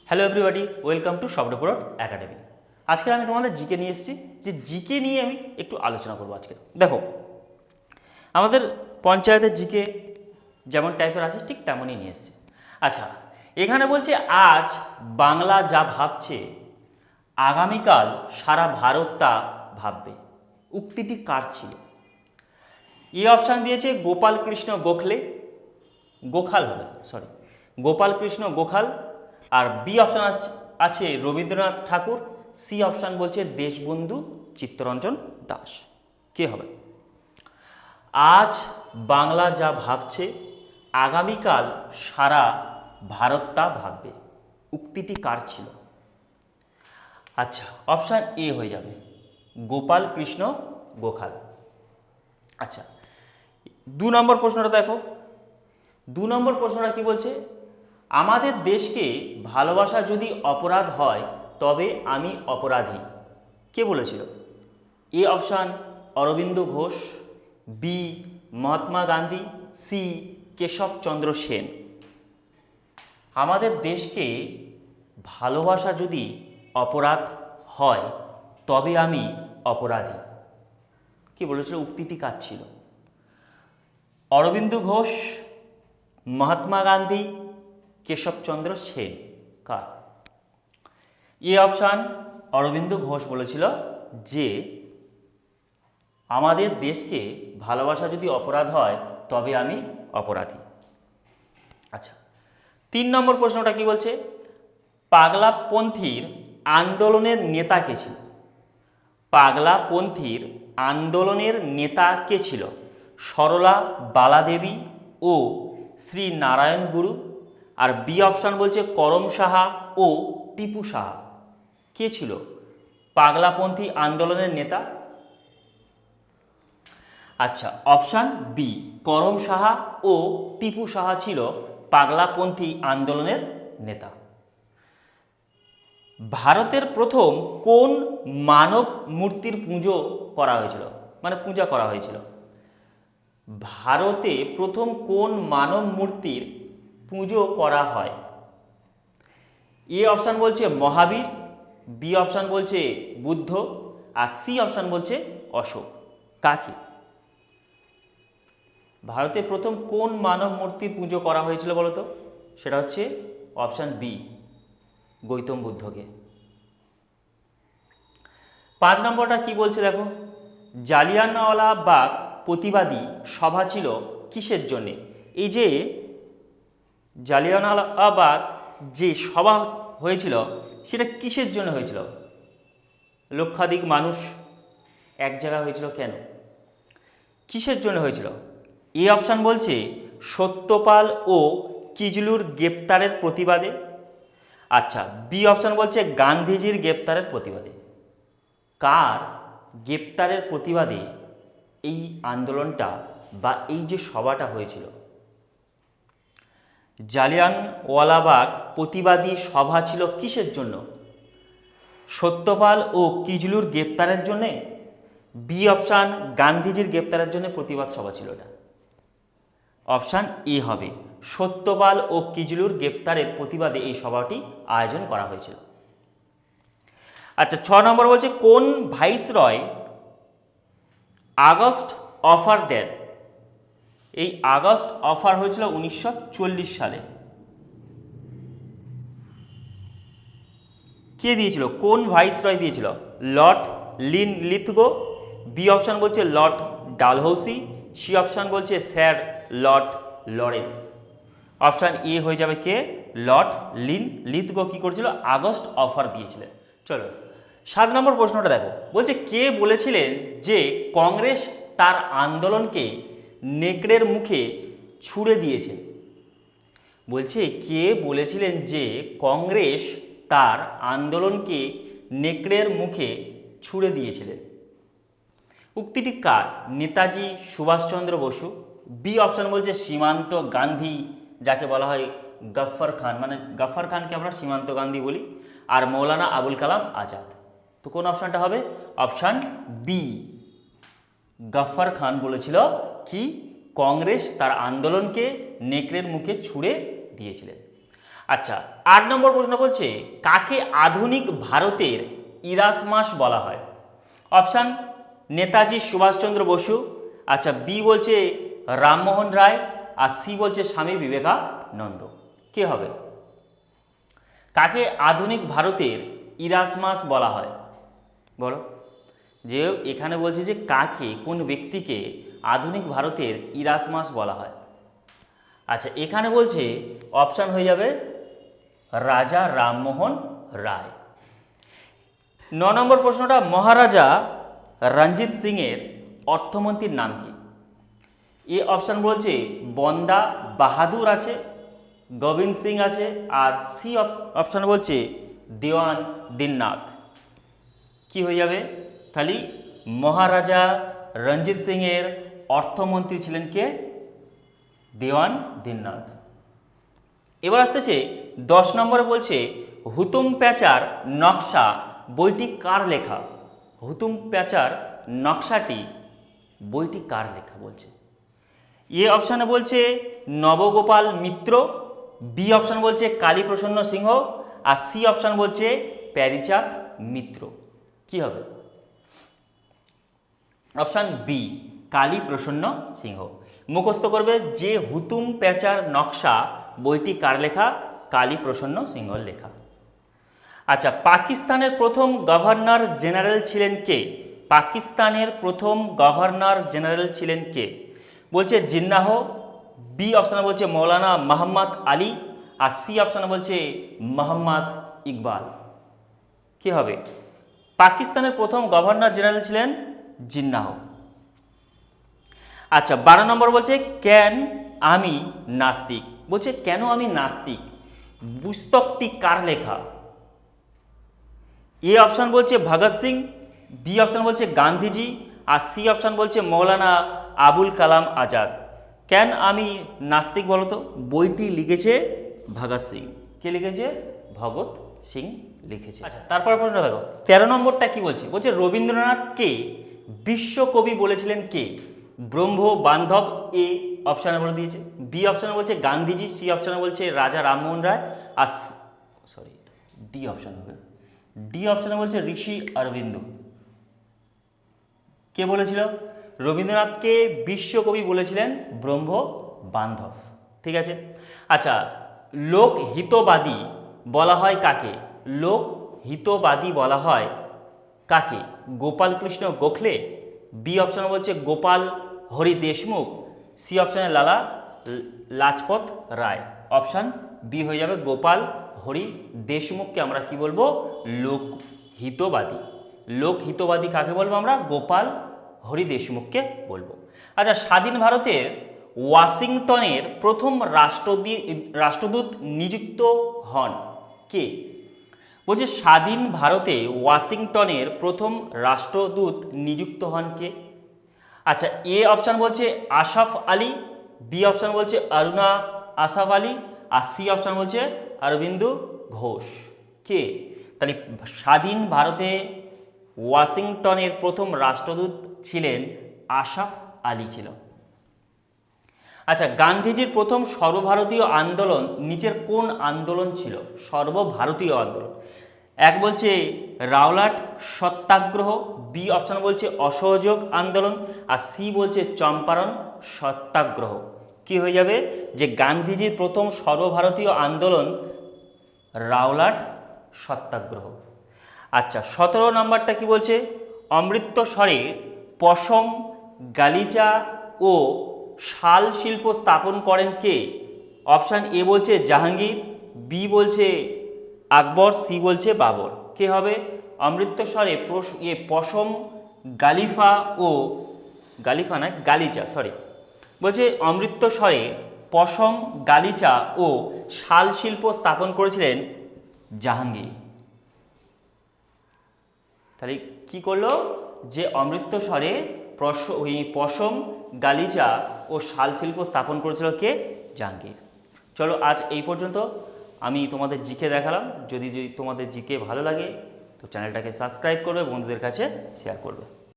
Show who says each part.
Speaker 1: Hello everybody, welcome to শব্দপুরট academy. আজকে আমি তোমাদের জিকে নিয়ে এসেছি, যে জিকে নিয়ে আমি একটু আলোচনা করবো আজকে। দেখো, আমাদের পঞ্চায়েতের জিকে যেমন টাইপের আছে ঠিক তেমনই নিয়ে এসেছি। আচ্ছা, এখানে বলছে আজ বাংলা যা ভাবছে আগামীকাল সারা ভারত তা ভাববে। উক্তিটি কার ছিল? এ অপশান দিয়েছে গোপাল কৃষ্ণ গোখলে, গোখাল হবে, সরি, গোপাল কৃষ্ণ গোখাল। আর বি অপশান আছে রবীন্দ্রনাথ ঠাকুর। সি অপশান বলছে দেশবন্ধু চিত্তরঞ্জন দাস। কে হবে? আজ বাংলা যা ভাবছে আগামীকাল সারা ভারত তা ভাববে। উক্তিটি কার ছিল? আচ্ছা, অপশান এ হয়ে যাবে গোপাল কৃষ্ণ গোখাল। আচ্ছা, 2 নম্বর প্রশ্নটা দেখো। 2 নম্বর প্রশ্নটা কি বলছে? আমাদের দেশকে ভালোবাসা যদি অপরাধ হয় তবে আমি অপরাধী। কে বলেছিল? A option Aurobindo Ghosh, B Mahatma Gandhi, C Keshab Chandra Sen. আমাদের দেশকে ভালোবাসা যদি অপরাধ হয় তবে আমি অপরাধী। কে বলেছিল? উক্তিটি কার ছিল? অরবিন্দ ঘোষ, মহাত্মা গান্ধী, কেশবচন্দ্র সেন। কার? এ অপশান অরবিন্দ ঘোষ বলেছিল যে আমাদের দেশকে ভালোবাসা যদি অপরাধ হয় তবে আমি অপরাধী। আচ্ছা, 3 নম্বর প্রশ্নটা কি বলছে? পাগলাপন্থীর আন্দোলনের নেতা কে ছিল? পাগলাপন্থীর আন্দোলনের নেতা কে ছিল? সরলা বালাদেবী ও শ্রী নারায়ণ গুরু। আর বি অপশান বলছে করম সাহা ও টিপু সাহা। কে ছিল পাগলাপন্থী আন্দোলনের নেতা? আচ্ছা, অপশান বি করম সাহা ও টিপু সাহা ছিল পাগলাপন্থী আন্দোলনের নেতা। ভারতের প্রথম কোন মানব মূর্তির পুজো করা হয়েছিল, মানে পূজা করা হয়েছিল? ভারতে প্রথম কোন মানব মূর্তির পুজো করা হয়? এ অপশান বলছে মহাবীর, বি অপশান বলছে বুদ্ধ, আর সি অপশান বলছে অশোক। কাকে? ভারতে প্রথম কোন মানব মূর্তির পুজো করা হয়েছিল বলতো? সেটা হচ্ছে অপশান বি গৌতম বুদ্ধকে। 5 নম্বরটা কি বলছে দেখো। জালিয়ানওয়ালাবাগ প্রতিবাদী সভা ছিল কিসের জন্যে? এই যে জালিয়ানওয়ালাবাগ যে সভা হয়েছিল সেটা কিসের জন্য হয়েছিল? লক্ষাধিক মানুষ এক জায়গায় হয়েছিল কেন? কিসের জন্য হয়েছিল? এ অপশান বলছে সত্যপাল ও কিজলুর গ্রেপ্তারের প্রতিবাদে। আচ্ছা, বি অপশান বলছে গান্ধীজির গ্রেপ্তারের প্রতিবাদে। কার গ্রেপ্তারের প্রতিবাদে এই আন্দোলনটা বা এই যে সভাটা হয়েছিল? জালিয়ানওয়ালাবাগ প্রতিবাদী সভা ছিল কিসের জন্য? সত্যপাল ও কিজলুর গ্রেপ্তারের জন্যে। বি অপশান গান্ধীজির গ্রেপ্তারের জন্য প্রতিবাদ সভা ছিল এটা। অপশান এ হবে সত্যপাল ও কিজলুর গ্রেপ্তারের প্রতিবাদে এই সভাটি আয়োজন করা হয়েছিল। আচ্ছা, 6 নম্বর বলছে কোন ভাইসরয় আগস্ট অফার দেন? এই আগস্ট অফার হয়েছিল 1940 সালে। কে দিয়েছিল? কোন ভাইসরয় দিয়েছিল? লর্ড লিনলিথগো, বি অপশান বলছে লর্ড ডালহৌসি, সি অপশান বলছে sir Lord Lawrence. Option A হয়ে যাবে কে? লর্ড লিনলিথগো কি করেছিল? আগস্ট অফার দিয়েছিলেন। চলো 7 নম্বর প্রশ্নটা দেখো। বলছে কে বলেছিলেন যে কংগ্রেস তার আন্দোলনকে নেকড়ের মুখে ছুঁড়ে দিয়েছে? বলছে কে বলেছিলেন যে কংগ্রেস তার আন্দোলনকে নেকড়ের মুখে ছুঁড়ে দিয়েছিলেন? উক্তিটি কার? নেতাজি সুভাষচন্দ্র বসু। বি অপশান বলছে সীমান্ত গান্ধী, যাকে বলা হয় গফফর খান, মানে গফফর খানকে আমরা সীমান্ত গান্ধী বলি। আর মৌলানা আবুল কালাম আজাদ। তো কোন অপশানটা হবে? অপশান বি গফফর খান বলেছিল কি কংগ্রেস তার আন্দোলনকে নেকড়ের মুখে ছুঁড়ে দিয়েছিলেন। আচ্ছা 8 নম্বর প্রশ্ন বলছে কাকে আধুনিক ভারতের ইরাসমাস বলা হয়? অপশান নেতাজি সুভাষচন্দ্র বসু, আচ্ছা বি বলছে রামমোহন রায়, আর সি বলছে স্বামী বিবেকানন্দ। কে হবে? কাকে আধুনিক ভারতের ইরাসমাস বলা হয় বলো? যে এখানে বলছে যে কাকে, কোন ব্যক্তিকে আধুনিক ভারতের ইরাসমাস বলা হয়। আচ্ছা এখানে বলছে অপশান হয়ে যাবে রাজা রামমোহন রায়। 9 নম্বর প্রশ্নটা মহারাজা রঞ্জিত সিং এর অর্থমন্ত্রীর নাম কি? এ অপশান বলছে বন্দা বাহাদুর আছে, গোবিন্দ সিং আছে, আর সি অপশান বলছে দেওয়ান দীননাথ। কি হয়ে যাবে? তাহলে মহারাজা রঞ্জিত সিং এর অর্থমন্ত্রী ছিলেন কে? দেওয়ান দীননাথ। এবার আসতেছে 10 নম্বরে বলছে হুতুম প্যাঁচার নকশা বইটি কার লেখা? হুতুম প্যাঁচার নকশাটি বইটি কার লেখা বলছে? এ অপশানে বলছে নবগোপাল মিত্র, বি অপশান বলছে কালীপ্রসন্ন সিংহ, আর সি অপশান বলছে প্যারিচাঁদ মিত্র। কি হবে? Option B Kaliprasanna Singha. মুখস্থ করবে যে হুতুম প্যাঁচার নকশা বইটি কার লেখা? কালীপ্রসন্ন সিংহর লেখা। আচ্ছা পাকিস্তানের প্রথম গভর্নর জেনারেল ছিলেন কে? পাকিস্তানের প্রথম গভর্নর জেনারেল ছিলেন কে? বলছে জিন্নাহ, বি অপশানে বলছে মৌলানা মোহাম্মদ আলী, আর সি অপশানে বলছে মোহাম্মদ ইকবাল। কি হবে? পাকিস্তানের প্রথম গভর্নর জেনারেল ছিলেন জিন্নাহ। আচ্ছা 12 নম্বর বলছে কেন আমি নাস্তিক? বলছে কেন আমি নাস্তিক পুস্তকটি কার লেখা? এ অপশান বলছে ভগৎ সিং, বি অপশান বলছে গান্ধীজি, আর সি অপশান বলছে মৌলানা আবুল কালাম আজাদ। কেন আমি নাস্তিক বলতো? বইটি লিখেছে ভগৎ সিং। কে লিখেছে? ভগৎ সিং লিখেছে। আচ্ছা তারপর প্রশ্ন দেখো 13 নম্বরটা কি বলছে? বলছে রবীন্দ্রনাথকে বিশ্বকবি বলেছিলেন কে? ব্রহ্ম বান্ধব এ অপশানে বলে দিয়েছে, বি অপশানে বলছে গান্ধীজি, সি অপশানে বলছে রাজা রামমোহন রায়, আর সরি ডি অপশান হবে, ডি অপশানে বলছে ঋষি অরবিন্দ। কে বলেছিল? রবীন্দ্রনাথকে বিশ্বকবি বলেছিলেন ব্রহ্ম বান্ধব। ঠিক আছে। আচ্ছা লোকহিতবাদী বলা হয় কাকে? লোকহিতবাদী বলা হয় কাকে? গোপাল কৃষ্ণ গোখলে, বি অপশানে বলছে গোপাল হরি দেশমুখ, সি অপশানে লালা লাজপত রায়। অপশান বি হয়ে যাবে গোপাল হরি দেশমুখকে আমরা কি বলবো? লোকহিতবাদী। লোকহিতবাদী কাকে বলবো আমরা? গোপাল হরি দেশমুখকে বলবো। আচ্ছা স্বাধীন ভারতের ওয়াশিংটনের প্রথম রাষ্ট্রদূত নিযুক্ত হন কে? বলছে স্বাধীন ভারতে ওয়াশিংটনের প্রথম রাষ্ট্রদূত নিযুক্ত হন কে? আচ্ছা এ অপশান বলছে আশরাফ আলী, বি অপশান বলছে অরুণা আসাফ আলী, আর সি অপশান বলছে অরবিন্দ ঘোষ। কে? তাহলে স্বাধীন ভারতে ওয়াশিংটনের প্রথম রাষ্ট্রদূত ছিলেন আশরাফ আলী ছিল। আচ্ছা গান্ধীজির প্রথম সর্বভারতীয় আন্দোলন নিচের কোন আন্দোলন ছিল? সর্বভারতীয় আন্দোলন। এক বলছে রাওলাট সত্যাগ্রহ, বি অপশান বলছে অসহযোগ আন্দোলন, আর সি বলছে চম্পারণ সত্যাগ্রহ। কি হয়ে যাবে? যে গান্ধীজির প্রথম সর্বভারতীয় আন্দোলন রাওলাট সত্যাগ্রহ। আচ্ছা 17 নম্বরটা কি বলছে? অমৃতসরে পশম, গালিচা ও শাল শিল্প স্থাপন করেন কে? অপশান এ বলছে জাহাঙ্গীর, বি বলছে আকবর, সি বলছে বাবর। কে হবে? অমৃতসরে পশম, গালিফা ও গালিফা না গালিচা সরি বলছে অমৃতসরে পশম, গালিচা ও শাল শিল্প স্থাপন করেছিলেন জাহাঙ্গীর। তাহলে কি করলো? যে অমৃতসরে পশম, গালিচা ও শাল শিল্প স্থাপন করেছিল কে? জাহাঙ্গীর। চলো আজ এই পর্যন্ত। আমি তোমাদের জিকে দেখালাম। যদি তোমাদের জিকে ভালো লাগে তো চ্যানেলটাকে সাবস্ক্রাইব করবে, বন্ধুদের কাছে শেয়ার করবে।